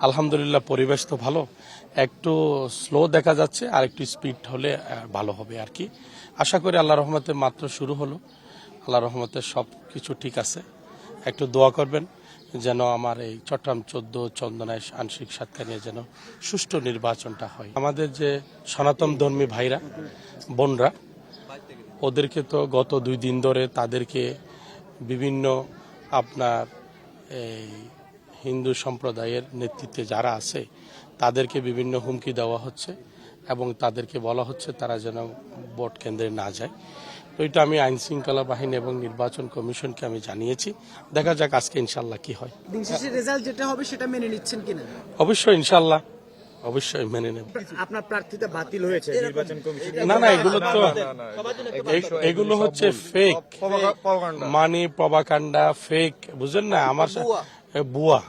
আলহামদুলিল্লাহ পরিবেশ তো ভালো, একটু স্লো দেখা যাচ্ছে, আর একটু স্পিড হলে ভালো হবে আর কি। আশা করি আল্লাহ রহমতে মাত্র শুরু হলো, আল্লাহ রহমতে সব কিছু ঠিক আছে। একটু দোয়া করবেন যেন আমার এই চট্টগ্রাম 14 চন্দনায় আংশিক সাতকা নিয়ে যেন সুষ্ঠু নির্বাচনটা হয়। আমাদের যে সনাতন ধর্মী ভাইরা বোনরা, ওদেরকে তো গত 2 দিন ধরে তাদেরকে বিভিন্ন আপনার এই হিন্দু সম্প্রদায়ের নেতৃত্বে যারা আছে তাদেরকে বিভিন্ন হুমকি দেওয়া হচ্ছে এবং তাদেরকে বলা হচ্ছে তারা যেন ভোট কেন্দ্রে না যায়। তো এটা আমি আইন শৃঙ্খলা বাহিনী এবং নির্বাচন কমিশনকে আমি জানিয়েছি। দেখা যাক আজকে ইনশাল্লাহ কি হয়। দিন শেষে রেজাল্ট যেটা হবে সেটা মেনে নিচ্ছেন কিনা? অবশ্যই ইনশাল্লাহ, অবশ্যই মেনে নেব। আপনার প্রার্থিতা বাতিল হয়েছে নির্বাচন কমিশন? না, এগুলো তো এগুলো হচ্ছে ফেক, মানে প্রপাগান্ডা, ফেক, বুঝেন না, আমার বুয়া